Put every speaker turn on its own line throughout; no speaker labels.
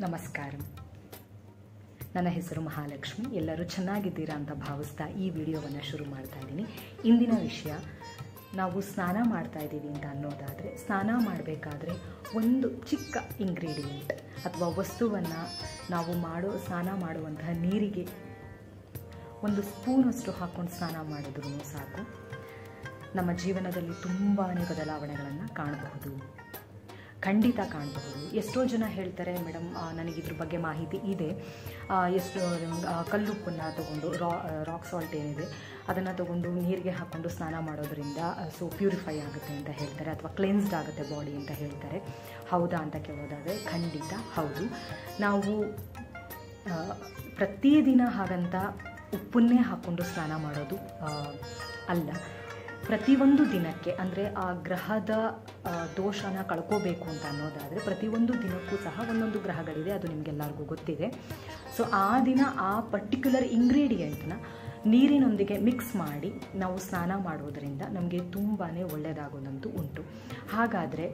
ನಮಸ್ಕಾರ. ನನ್ನ ಹೆಸರು ಮಹಾಲಕ್ಷ್ಮಿ. ಎಲ್ಲರೂ ಚೆನ್ನಾಗಿದ್ದೀರಾ ಅಂತ ಭಾವಿಸ್ತಾ ಈ ವಿಡಿಯೋವನ್ನು ಶುರು ಮಾಡ್ತಾ ಇದ್ದೀನಿ. ಇಂದಿನ ವಿಷಯ, ನಾವು ಸ್ನಾನ ಮಾಡ್ತಾ ಇದ್ದೀವಿ ಅಂತ ಅನ್ನೋದಾದರೆ, ಸ್ನಾನ ಮಾಡಬೇಕಾದ್ರೆ ಒಂದು ಚಿಕ್ಕ ಇಂಗ್ರೀಡಿಯೆಂಟ್ ಅಥವಾ ವಸ್ತುವನ್ನು ನಾವು ಸ್ನಾನ ಮಾಡುವಂತಹ ನೀರಿಗೆ ಒಂದು ಸ್ಪೂನಷ್ಟು ಹಾಕ್ಕೊಂಡು ಸ್ನಾನ ಮಾಡಿದ್ರೂ ಸಾಕು, ನಮ್ಮ ಜೀವನದಲ್ಲಿ ತುಂಬಾ ಬದಲಾವಣೆಗಳನ್ನು ಕಾಣಬಹುದು, ಖಂಡಿತ ಕಾಣಬಹುದು. ಎಷ್ಟೋ ಜನ ಹೇಳ್ತಾರೆ, ಮೇಡಮ್ ನನಗಿದ್ರ ಬಗ್ಗೆ ಮಾಹಿತಿ ಇದೆ, ಎಷ್ಟು ಕಲ್ಲುಪ್ಪನ್ನು ತೊಗೊಂಡು ರಾಕ್ ಸಾಲ್ಟ್ ಏನಿದೆ ಅದನ್ನು ತೊಗೊಂಡು ನೀರಿಗೆ ಹಾಕ್ಕೊಂಡು ಸ್ನಾನ ಮಾಡೋದ್ರಿಂದ ಪ್ಯೂರಿಫೈ ಆಗುತ್ತೆ ಅಂತ ಹೇಳ್ತಾರೆ, ಅಥವಾ ಕ್ಲೆನ್ಸ್ಡ್ ಆಗುತ್ತೆ ಬಾಡಿ ಅಂತ ಹೇಳ್ತಾರೆ. ಹೌದಾ ಅಂತ ಕೇಳೋದಾದರೆ ಖಂಡಿತ ಹೌದು. ನಾವು ಪ್ರತಿದಿನ ಹಾಗಂತ ಉಪ್ಪನ್ನೇ ಹಾಕ್ಕೊಂಡು ಸ್ನಾನ ಮಾಡೋದು ಅಲ್ಲ. ಪ್ರತಿಯೊಂದು ದಿನಕ್ಕೆ, ಅಂದರೆ ಆ ಗ್ರಹದ ದೋಷನ ಕಳ್ಕೋಬೇಕು ಅಂತ ಅನ್ನೋದಾದರೆ ಪ್ರತಿಯೊಂದು ದಿನಕ್ಕೂ ಸಹ ಒಂದೊಂದು ಗ್ರಹಗಳಿದೆ, ಅದು ನಿಮಗೆಲ್ಲರಿಗೂ ಗೊತ್ತಿದೆ. ಸೊ ಆ ದಿನ ಆ ಪರ್ಟಿಕ್ಯುಲರ್ ಇಂಗ್ರೀಡಿಯೆಂಟ್ನ ನೀರಿನೊಂದಿಗೆ ಮಿಕ್ಸ್ ಮಾಡಿ ನಾವು ಸ್ನಾನ ಮಾಡೋದರಿಂದ ನಮಗೆ ತುಂಬಾ ಒಳ್ಳೆಯದಾಗೋದಂತೂ ಉಂಟು. ಹಾಗಾದರೆ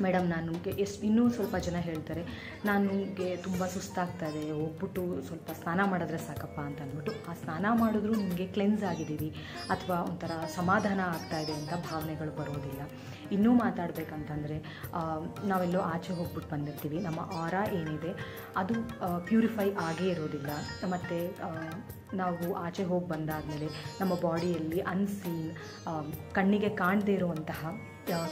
ಮೇಡಮ್, ನನಗೆ ಇನ್ನೂ ಸ್ವಲ್ಪ ಜನ ಹೇಳ್ತಾರೆ, ನನಗೆ ತುಂಬ ಸುಸ್ತಾಗ್ತಾಯಿದೆ, ಹೋಗ್ಬಿಟ್ಟು ಸ್ವಲ್ಪ ಸ್ನಾನ ಮಾಡಿದ್ರೆ ಸಾಕಪ್ಪ ಅಂತ ಅಂದ್ಬಿಟ್ಟು ಆ ಸ್ನಾನ ಮಾಡಿದ್ರೂ ನಿಮಗೆ ಕ್ಲೆನ್ಸ್ ಆಗಿದ್ದೀವಿ ಅಥವಾ ಒಂಥರ ಸಮಾಧಾನ ಆಗ್ತಾಯಿದೆ ಅಂತ ಭಾವನೆಗಳು ಬರೋದಿಲ್ಲ. ಇನ್ನೂ ಮಾತಾಡಬೇಕಂತಂದರೆ, ನಾವೆಲ್ಲೋ ಆಚೆ ಹೋಗ್ಬಿಟ್ಟು ಬಂದಿರ್ತೀವಿ, ನಮ್ಮ ಆರಾ ಏನಿದೆ ಅದು ಪ್ಯೂರಿಫೈ ಆಗೇ ಇರೋದಿಲ್ಲ. ಮತ್ತು ನಾವು ಆಚೆ ಹೋಗಿ ಬಂದಾದಮೇಲೆ ನಮ್ಮ ಬಾಡಿಯಲ್ಲಿ ಅನ್ಸೀನ್, ಕಣ್ಣಿಗೆ ಕಾಣದೇ ಇರುವಂತಹ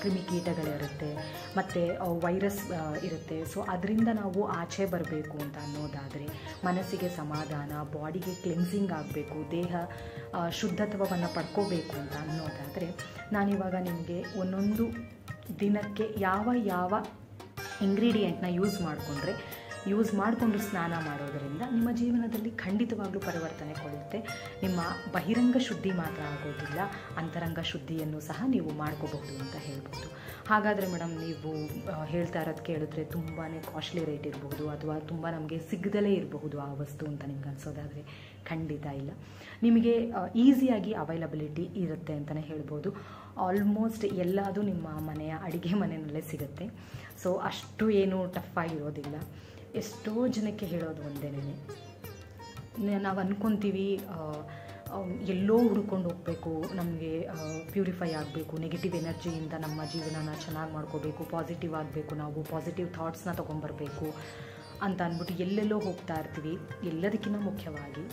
ಕ್ರಿಮಿಕೀಟಗಳಿರುತ್ತೆ ಮತ್ತು ವೈರಸ್ ಇರುತ್ತೆ. ಸೊ ಅದರಿಂದ ನಾವು ಆಚೆ ಬರಬೇಕು ಅಂತ ಅನ್ನೋದಾದರೆ, ಮನಸ್ಸಿಗೆ ಸಮಾಧಾನ, ಬಾಡಿಗೆ ಕ್ಲೆನ್ಸಿಂಗ್ ಆಗಬೇಕು, ದೇಹ ಶುದ್ಧತ್ವವನ್ನು ಪಡ್ಕೋಬೇಕು ಅಂತ ಅನ್ನೋದಾದರೆ, ನಾನಿವಾಗ ನಿಮಗೆ ಒಂದೊಂದು ದಿನಕ್ಕೆ ಯಾವ ಇಂಗ್ರೀಡಿಯೆಂಟ್ನ ಯೂಸ್ ಮಾಡಿಕೊಂಡು ಸ್ನಾನ ಮಾಡೋದರಿಂದ ನಿಮ್ಮ ಜೀವನದಲ್ಲಿ ಖಂಡಿತವಾಗ್ಲೂ ಪರಿವರ್ತನೆ ಕೊಡುತ್ತೆ. ನಿಮ್ಮ ಬಹಿರಂಗ ಶುದ್ಧಿ ಮಾತ್ರ ಆಗೋದಿಲ್ಲ, ಅಂತರಂಗ ಶುದ್ಧಿಯನ್ನು ಸಹ ನೀವು ಮಾಡ್ಕೋಬಹುದು ಅಂತ ಹೇಳ್ಬೋದು. ಹಾಗಾದರೆ ಮೇಡಮ್, ನೀವು ಹೇಳ್ತಾ ಇರೋದು ಕೇಳಿದ್ರೆ ತುಂಬಾ ಕಾಸ್ಟ್ಲಿ ರೇಟ್ ಇರಬಹುದು ಅಥವಾ ತುಂಬ ನಮಗೆ ಸಿಗದಲೇ ಇರಬಹುದು ಆ ವಸ್ತು ಅಂತ ನಿಮ್ಗೆ ಅನಿಸೋದಾದರೆ ಖಂಡಿತ ಇಲ್ಲ. ನಿಮಗೆ ಈಸಿಯಾಗಿ ಅವೈಲಬಿಲಿಟಿ ಇರುತ್ತೆ ಅಂತಲೇ ಹೇಳ್ಬೋದು. ಆಲ್ಮೋಸ್ಟ್ ಎಲ್ಲದೂ ನಿಮ್ಮ ಮನೆಯ ಅಡುಗೆ ಮನೆಯಲ್ಲೇ ಸಿಗುತ್ತೆ. ಸೊ ಅಷ್ಟು ಏನೂ ಟಫ್ ಆಗಿರೋದಿಲ್ಲ. ಎಷ್ಟೋ ಜನಕ್ಕೆ ಹೇಳೋದು ಒಂದೇನೇ, ನಾವು ಅಂದ್ಕೊತೀವಿ ಎಲ್ಲೋ ಹುಡ್ಕೊಂಡು ಹೋಗಬೇಕು, ನಮಗೆ ಪ್ಯೂರಿಫೈ ಆಗಬೇಕು, ನೆಗೆಟಿವ್ ಎನರ್ಜಿಯಿಂದ ನಮ್ಮ ಜೀವನನ ಚೆನ್ನಾಗಿ ಮಾಡ್ಕೋಬೇಕು, ಪಾಸಿಟಿವ್ ಆಗಬೇಕು, ನಾವು ಪಾಸಿಟಿವ್ ಥಾಟ್ಸ್ನ ತೊಗೊಂಬರ್ಬೇಕು ಅಂತ ಅಂದ್ಬಿಟ್ಟು ಎಲ್ಲೆಲ್ಲೋ ಹೋಗ್ತಾ ಇರ್ತೀವಿ. ಎಲ್ಲದಕ್ಕಿಂತ ಮುಖ್ಯವಾಗಿ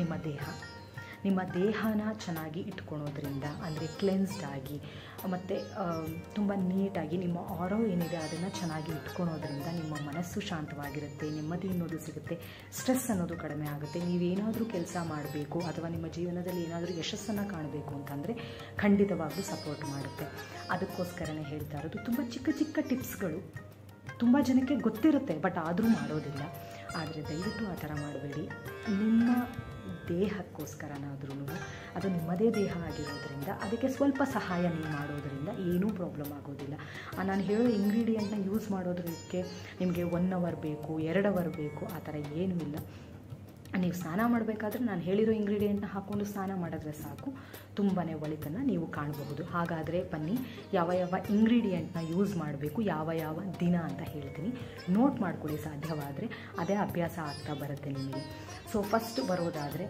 ನಿಮ್ಮ ದೇಹನ ಚೆನ್ನಾಗಿ ಇಟ್ಕೊಳೋದ್ರಿಂದ, ಅಂದರೆ ಕ್ಲೆನ್ಸ್ಡ್ ಆಗಿ ಮತ್ತು ತುಂಬ ನೀಟಾಗಿ ನಿಮ್ಮ ಆರೋ ಏನಿದೆ ಅದನ್ನು ಚೆನ್ನಾಗಿ ಇಟ್ಕೊಳೋದ್ರಿಂದ ನಿಮ್ಮ ಮನಸ್ಸು ಶಾಂತವಾಗಿರುತ್ತೆ, ನೆಮ್ಮದಿ ಅನ್ನೋದು ಸಿಗುತ್ತೆ, ಸ್ಟ್ರೆಸ್ ಅನ್ನೋದು ಕಡಿಮೆ ಆಗುತ್ತೆ. ನೀವೇನಾದರೂ ಕೆಲಸ ಮಾಡಬೇಕು ಅಥವಾ ನಿಮ್ಮ ಜೀವನದಲ್ಲಿ ಏನಾದರೂ ಯಶಸ್ಸನ್ನು ಕಾಣಬೇಕು ಅಂತಂದರೆ ಖಂಡಿತವಾಗ್ಲೂ ಸಪೋರ್ಟ್ ಮಾಡುತ್ತೆ. ಅದಕ್ಕೋಸ್ಕರನೇ ಹೇಳ್ತಾ ಇರೋದು, ತುಂಬ ಚಿಕ್ಕ ಚಿಕ್ಕ ಟಿಪ್ಸ್ಗಳು ತುಂಬ ಜನಕ್ಕೆ ಗೊತ್ತಿರುತ್ತೆ, ಬಟ್ ಆದರೂ ಮಾಡೋದಿಲ್ಲ. ಆದರೆ ದಯವಿಟ್ಟು ಆ ಥರ ಮಾಡಬೇಡಿ. ನಿಮ್ಮ ದೇಹಕ್ಕೋಸ್ಕರನಾದ್ರೂ, ಅದು ನಿಮ್ಮದೇ ದೇಹ ಆಗಿರೋದ್ರಿಂದ ಅದಕ್ಕೆ ಸ್ವಲ್ಪ ಸಹಾಯ ನೀವು ಮಾಡೋದರಿಂದ ಏನೂ ಪ್ರಾಬ್ಲಮ್ ಆಗೋದಿಲ್ಲ. ನಾನು ಹೇಳೋ ಇಂಗ್ರೀಡಿಯೆಂಟ್ನ ಯೂಸ್ ಮಾಡೋದಕ್ಕೆ ನಿಮಗೆ 1 ಅವರ್ ಬೇಕು, 2 ಅವರ್ ಬೇಕು, ಆ ಥರ ಏನೂ ಇಲ್ಲ. ನೀವು ಸ್ನಾನ ಮಾಡಬೇಕಾದ್ರೆ ನಾನು ಹೇಳಿರೋ ಇಂಗ್ರೀಡಿಯೆಂಟ್ನ ಹಾಕ್ಕೊಂಡು ಸ್ನಾನ ಮಾಡಿದ್ರೆ ಸಾಕು, ತುಂಬಾ ಒಳಿತನ್ನು ನೀವು ಕಾಣಬಹುದು. ಹಾಗಾದರೆ ಬನ್ನಿ, ಯಾವ ಇಂಗ್ರೀಡಿಯೆಂಟ್ನ ಯೂಸ್ ಮಾಡಬೇಕು, ಯಾವ ದಿನ ಅಂತ ಹೇಳ್ತೀನಿ, ನೋಟ್ ಮಾಡ್ಕೊಳ್ಳಿ ಸಾಧ್ಯವಾದರೆ, ಅದೇ ಅಭ್ಯಾಸ ಆಗ್ತಾ ಬರುತ್ತೆ ನಿಮಗೆ. ಸೊ ಫಸ್ಟ್ ಬರೋದಾದರೆ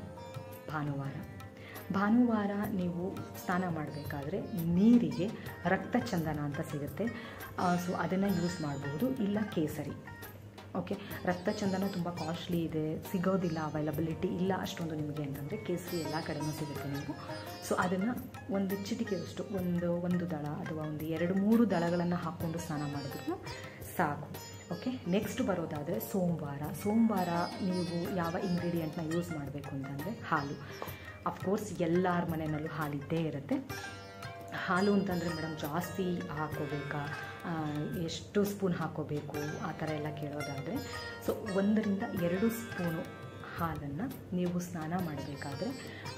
ಭಾನುವಾರ ನೀವು ಸ್ನಾನ ಮಾಡಬೇಕಾದ್ರೆ ನೀರಿಗೆ ರಕ್ತಚಂದನ ಅಂತ ಸಿಗುತ್ತೆ. ಸೊ ಅದನ್ನು ಯೂಸ್ ಮಾಡಬಹುದು, ಇಲ್ಲ ಕೇಸರಿ. ಓಕೆ, ರಕ್ತಚಂದನ ತುಂಬ ಕಾಸ್ಟ್ಲಿ ಇದೆ, ಸಿಗೋದಿಲ್ಲ, ಅವೈಲಬಿಲಿಟಿ ಇಲ್ಲ ಅಷ್ಟೊಂದು ನಿಮಗೆ ಅಂತಂದರೆ ಕೇಸರಿ ಎಲ್ಲ ಕಡೆಯೂ ಸಿಗುತ್ತೆ ನೀವು. ಸೊ ಅದನ್ನು ಒಂದು ಚಿಟಿಕೆಯಷ್ಟು, ಒಂದು ದಳ ಅಥವಾ ಒಂದು 2-3 ದಳಗಳನ್ನು ಹಾಕ್ಕೊಂಡು ಸ್ನಾನ ಮಾಡಿದ್ರು ಸಾಕು. ಓಕೆ, ನೆಕ್ಸ್ಟ್ ಬರೋದಾದರೆ ಸೋಮವಾರ ನೀವು ಯಾವ ಇಂಗ್ರೀಡಿಯೆಂಟ್ನ ಯೂಸ್ ಮಾಡಬೇಕು ಅಂತಂದರೆ ಹಾಲು. ಅಫ್ಕೋರ್ಸ್ ಎಲ್ಲರ ಮನೆಯಲ್ಲೂ ಹಾಲಿದ್ದೇ ಇರುತ್ತೆ. ಹಾಲು ಅಂತಂದರೆ ಮೇಡಮ್ ಜಾಸ್ತಿ ಹಾಕ್ಕೋಬೇಕಾ, ಎಷ್ಟು ಸ್ಪೂನ್ ಹಾಕ್ಕೋಬೇಕು ಆ ಥರ ಎಲ್ಲ ಕೇಳೋದಾದರೆ, ಸೊ 1 ರಿಂದ 2 ಸ್ಪೂನು ಹಾಲನ್ನು ನೀವು ಸ್ನಾನ ಮಾಡಬೇಕಾದ್ರೆ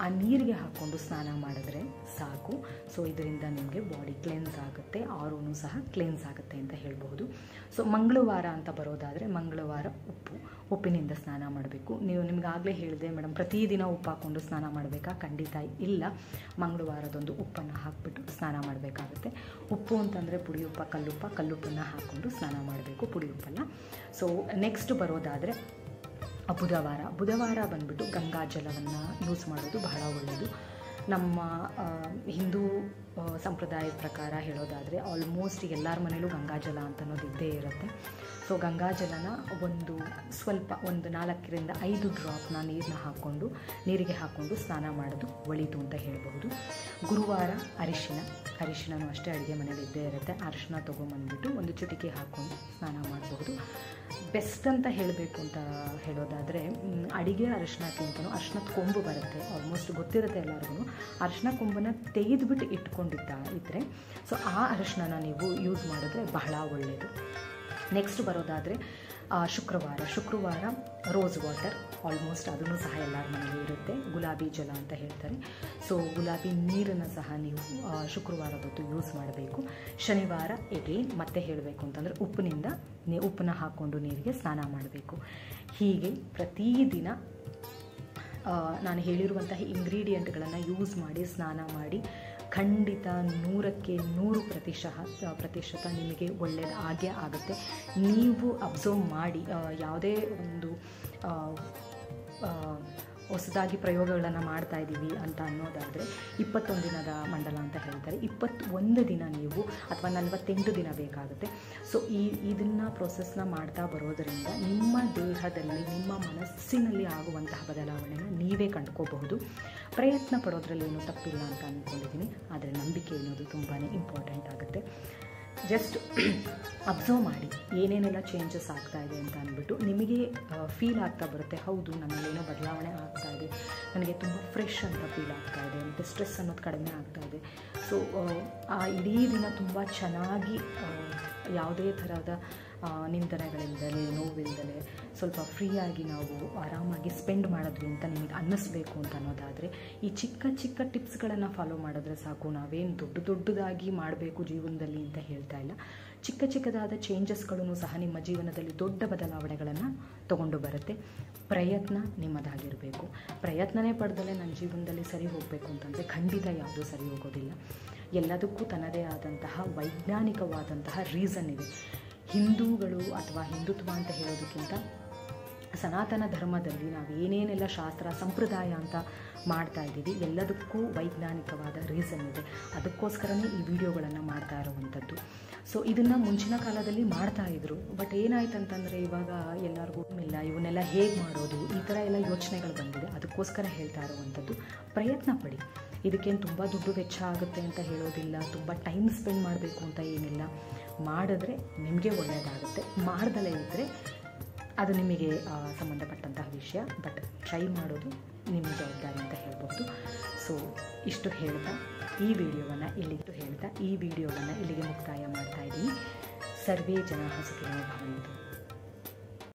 ಆ ನೀರಿಗೆ ಹಾಕ್ಕೊಂಡು ಸ್ನಾನ ಮಾಡಿದ್ರೆ ಸಾಕು. ಸೊ ಇದರಿಂದ ನಿಮಗೆ ಬಾಡಿ ಕ್ಲೆನ್ಸ್ ಆಗುತ್ತೆ, ಆರೋನು ಸಹ ಕ್ಲೆನ್ಸ್ ಆಗುತ್ತೆ ಅಂತ ಹೇಳ್ಬೋದು. ಸೊ ಮಂಗಳವಾರ ಅಂತ ಬರೋದಾದರೆ ಮಂಗಳವಾರ ಉಪ್ಪಿನಿಂದ ಸ್ನಾನ ಮಾಡಬೇಕು. ನಿಮಗಾಗಲೇ ಹೇಳಿದೆ ಮೇಡಮ್ ಪ್ರತಿದಿನ ಉಪ್ಪು ಹಾಕ್ಕೊಂಡು ಸ್ನಾನ ಮಾಡಬೇಕಾ? ಖಂಡಿತ ಇಲ್ಲ. ಮಂಗಳವಾರದೊಂದು ಉಪ್ಪನ್ನು ಹಾಕಿಬಿಟ್ಟು ಸ್ನಾನ ಮಾಡಬೇಕಾಗುತ್ತೆ. ಉಪ್ಪು ಅಂತಂದರೆ ಪುಡಿ ಉಪ್ಪ, ಕಲ್ಲುಪ್ಪನ್ನು ಹಾಕ್ಕೊಂಡು ಸ್ನಾನ ಮಾಡಬೇಕು, ಪುಡಿ ಉಪ್ಪಲ್ಲ. ಸೊ ನೆಕ್ಸ್ಟ್ ಬರೋದಾದರೆ ಬುಧವಾರ ಬಂದುಬಿಟ್ಟು ಗಂಗಾಜಲವನ್ನು ಯೂಸ್ ಮಾಡೋದು ಬಹಳ ಒಳ್ಳೆಯದು. ನಮ್ಮ ಹಿಂದೂ ಸಂಪ್ರದಾಯದ ಪ್ರಕಾರ ಹೇಳೋದಾದರೆ ಆಲ್ಮೋಸ್ಟ್ ಎಲ್ಲರ ಮನೇಲೂ ಗಂಗಾಜಲ ಅಂತ ಅನ್ನೋದು ಇದ್ದೇ ಇರುತ್ತೆ. ಸೊ ಗಂಗಾಜಲನ ಒಂದು 4 ರಿಂದ 5 ಡ್ರಾಪ್ನ ನೀರಿಗೆ ಹಾಕ್ಕೊಂಡು ಸ್ನಾನ ಮಾಡೋದು ಒಳಿತು ಅಂತ ಹೇಳ್ಬೋದು. ಗುರುವಾರ ಅರಿಶಿಣನೂ ಅಷ್ಟೇ ಅಡುಗೆ ಮನೇಲಿ ಇದ್ದೇ ಇರುತ್ತೆ. ಅರಿಶಿಣ ತೊಗೊಂಬಂದ್ಬಿಟ್ಟು ಒಂದು ಚುಟಿಕೆ ಹಾಕ್ಕೊಂಡು ಸ್ನಾನ ಮಾಡಬಹುದು. ಬೆಸ್ಟ್ ಅಂತ ಹೇಳಬೇಕು ಅಂತ ಹೇಳೋದಾದರೆ ಅಡಿಗೆ ಅರಿಶಿಣಕ್ಕಿಂತನೂ ಅರಿಶಿಣದ ಕೊಂಬು ಬರುತ್ತೆ, ಆಲ್ಮೋಸ್ಟ್ ಗೊತ್ತಿರುತ್ತೆ ಎಲ್ಲರಿಗೂ. ಅರಿಶಿಣ ಕೊಂಬನ್ನು ತೆಗೆದುಬಿಟ್ಟು ಇದ್ದರೆ ಸೊ ಆ ಅರಿಶಿಣನ ನೀವು ಯೂಸ್ ಮಾಡಿದ್ರೆ ಬಹಳ ಒಳ್ಳೆಯದು. ನೆಕ್ಸ್ಟ್ ಬರೋದಾದರೆ ಶುಕ್ರವಾರ ರೋಸ್ ವಾಟರ್, ಆಲ್ಮೋಸ್ಟ್ ಅದನ್ನು ಸಹ ಎಲ್ಲರ ಮನೆಯಲ್ಲೂ ಇರುತ್ತೆ. ಗುಲಾಬಿ ಜಲ ಅಂತ ಹೇಳ್ತಾರೆ. ಸೊ ಗುಲಾಬಿ ನೀರನ್ನು ಸಹ ನೀವು ಶುಕ್ರವಾರ ಹೊತ್ತು ಯೂಸ್ ಮಾಡಬೇಕು. ಶನಿವಾರ ಮತ್ತೆ ಹೇಳಬೇಕು ಅಂತಂದರೆ ಉಪ್ಪನ್ನ ಹಾಕ್ಕೊಂಡು ನೀರಿಗೆ ಸ್ನಾನ ಮಾಡಬೇಕು. ಹೀಗೆ ಪ್ರತಿದಿನ ನಾನು ಹೇಳಿರುವಂತಹ ಇಂಗ್ರೀಡಿಯೆಂಟ್ಗಳನ್ನು ಯೂಸ್ ಮಾಡಿ ಸ್ನಾನ ಮಾಡಿ ಖಂಡಿತ 100ಕ್ಕೆ 100% ನಿಮಗೆ ಒಳ್ಳೆಯದು ಆಗೇ ಆಗುತ್ತೆ. ನೀವು ಅಬ್ಸರ್ವ್ ಮಾಡಿ ಯಾವುದೇ ಒಂದು ಹೊಸದಾಗಿ ಪ್ರಯೋಗಗಳನ್ನು ಮಾಡ್ತಾ ಇದ್ದೀವಿ ಅಂತ ಅನ್ನೋದಾದರೆ 21 ದಿನದ ಮಂಡಲ ಅಂತ ಹೇಳ್ತಾರೆ. 21 ದಿನ ನೀವು ಅಥವಾ 48 ದಿನ ಬೇಕಾಗುತ್ತೆ. ಸೊ ಇದನ್ನು ಪ್ರೊಸೆಸ್ನ ಮಾಡ್ತಾ ಬರೋದರಿಂದ ನಿಮ್ಮ ದೇಹದಲ್ಲಿ ನಿಮ್ಮ ಮನಸ್ಸಿನಲ್ಲಿ ಆಗುವಂತಹ ಬದಲಾವಣೆನ ನೀವೇ ಕಂಡುಕೋಬಹುದು. ಪ್ರಯತ್ನ ಪಡೋದ್ರಲ್ಲಿ ಏನೂ ತಪ್ಪಿಲ್ಲ ಅಂತ ಅಂದ್ಕೊಂಡಿದ್ದೀನಿ. ಆದರೆ ನಂಬಿಕೆ ಅನ್ನೋದು ತುಂಬಾ ಇಂಪಾರ್ಟೆಂಟ್ ಆಗುತ್ತೆ. ಜಸ್ಟ್ ಅಬ್ಸರ್ವ್ ಮಾಡಿ ಏನೇನೆಲ್ಲ ಚೇಂಜಸ್ ಆಗ್ತಾಯಿದೆ ಅಂತ ಅಂದ್ಬಿಟ್ಟು ನಿಮಗೆ ಫೀಲ್ ಆಗ್ತಾ ಬರುತ್ತೆ. ಹೌದು, ನನ್ನಲ್ಲೇನೋ ಬದಲಾವಣೆ ಆಗ್ತಾಯಿದೆ, ನನಗೆ ತುಂಬ ಫ್ರೆಶ್ ಅಂತ ಫೀಲ್ ಆಗ್ತಾಯಿದೆ, ಮತ್ತು ಸ್ಟ್ರೆಸ್ ಅನ್ನೋದು ಕಡಿಮೆ ಆಗ್ತಾಯಿದೆ. ಸೊ ಆ ಇಡೀ ದಿನ ತುಂಬ ಚೆನ್ನಾಗಿ ಯಾವುದೇ ಥರದ ನಿಂದನೆಗಳಿಂದಲೇ ನೋವಿಲ್ಲದಲೇ ಸ್ವಲ್ಪ ಫ್ರೀಯಾಗಿ ನಾವು ಆರಾಮಾಗಿ ಸ್ಪೆಂಡ್ ಮಾಡಿದ್ವಿ ಅಂತ ನಿಮಗೆ ಅನ್ನಿಸ್ಬೇಕು ಅಂತ ಅನ್ನೋದಾದರೆ ಈ ಚಿಕ್ಕ ಟಿಪ್ಸ್ಗಳನ್ನು ಫಾಲೋ ಮಾಡಿದ್ರೆ ಸಾಕು. ನಾವೇನು ದೊಡ್ಡದಾಗಿ ಮಾಡಬೇಕು ಜೀವನದಲ್ಲಿ ಅಂತ ಹೇಳ್ತಾ ಇಲ್ಲ. ಚಿಕ್ಕದಾದ ಚೇಂಜಸ್ಗಳೂ ಸಹ ನಿಮ್ಮ ಜೀವನದಲ್ಲಿ ದೊಡ್ಡ ಬದಲಾವಣೆಗಳನ್ನು ತಗೊಂಡು ಬರುತ್ತೆ. ಪ್ರಯತ್ನ ನಿಮ್ಮದಾಗಿರಬೇಕು. ಪ್ರಯತ್ನನೇ ಪಡೆದಲೇ ನನ್ನ ಜೀವನದಲ್ಲಿ ಸರಿ ಹೋಗಬೇಕು ಅಂತಂದರೆ ಖಂಡಿತ ಯಾವುದೂ ಸರಿ ಹೋಗೋದಿಲ್ಲ. ಎಲ್ಲದಕ್ಕೂ ತನ್ನದೇ ಆದಂತಹ ವೈಜ್ಞಾನಿಕವಾದಂತಹ ರೀಸನ್ ಇದೆ. ಹಿಂದೂಗಳು ಅಥವಾ ಹಿಂದುತ್ವ ಅಂತ ಹೇಳೋದಕ್ಕಿಂತ ಸನಾತನ ಧರ್ಮದಲ್ಲಿ ನಾವು ಏನೇನೆಲ್ಲ ಶಾಸ್ತ್ರ ಸಂಪ್ರದಾಯ ಅಂತ ಮಾಡ್ತಾ ಇದ್ದೀವಿ ಎಲ್ಲದಕ್ಕೂ ವೈಜ್ಞಾನಿಕವಾದ ರೀಸನ್ ಇದೆ. ಅದಕ್ಕೋಸ್ಕರನೇ ಈ ವಿಡಿಯೋಗಳನ್ನು ಮಾಡ್ತಾ ಇರುವಂಥದ್ದು. ಸೊ ಇದನ್ನು ಮುಂಚಿನ ಕಾಲದಲ್ಲಿ ಮಾಡ್ತಾಯಿದ್ರು. ಬಟ್ ಏನಾಯ್ತು ಅಂತಂದರೆ ಇವಾಗ ಎಲ್ಲರಿಗೂ ಇಲ್ಲ, ಇವನ್ನೆಲ್ಲ ಹೇಗೆ ಮಾಡೋದು, ಈ ಥರ ಎಲ್ಲ ಯೋಚನೆಗಳು ಬಂದಿದೆ. ಅದಕ್ಕೋಸ್ಕರ ಹೇಳ್ತಾ ಇರುವಂಥದ್ದು. ಪ್ರಯತ್ನ ಪಡಿ. ಇದಕ್ಕೇನು ತುಂಬ ದುಡ್ಡು ವೆಚ್ಚ ಆಗುತ್ತೆ ಅಂತ ಹೇಳೋದಿಲ್ಲ, ತುಂಬ ಟೈಮ್ ಸ್ಪೆಂಡ್ ಮಾಡಬೇಕು ಅಂತ ಏನಿಲ್ಲ. ಮಾಡಿದ್ರೆ ನಿಮಗೆ ಒಳ್ಳೆಯದಾಗುತ್ತೆ. ಮಾಡ್ದಲೇ ಇದ್ದರೆ ಅದು ನಿಮಗೆ ಸಂಬಂಧಪಟ್ಟಂತಹ ವಿಷಯ. ಬಟ್ ಟ್ರೈ ಮಾಡೋದು ನಿಮ್ಮ ಜವಾಬ್ದಾರಿ ಅಂತ ಹೇಳ್ಬೋದು. ಸೊ ಇಷ್ಟು ಹೇಳ್ತಾ ಈ ವಿಡಿಯೋವನ್ನು ಇಲ್ಲಿಗೆ ಮುಕ್ತಾಯ ಮಾಡ್ತಾ ಇದ್ದೀನಿ. ಸರ್ವೇ ಜನಾಃ ಸುಖಿನೋ ಭವಂತು.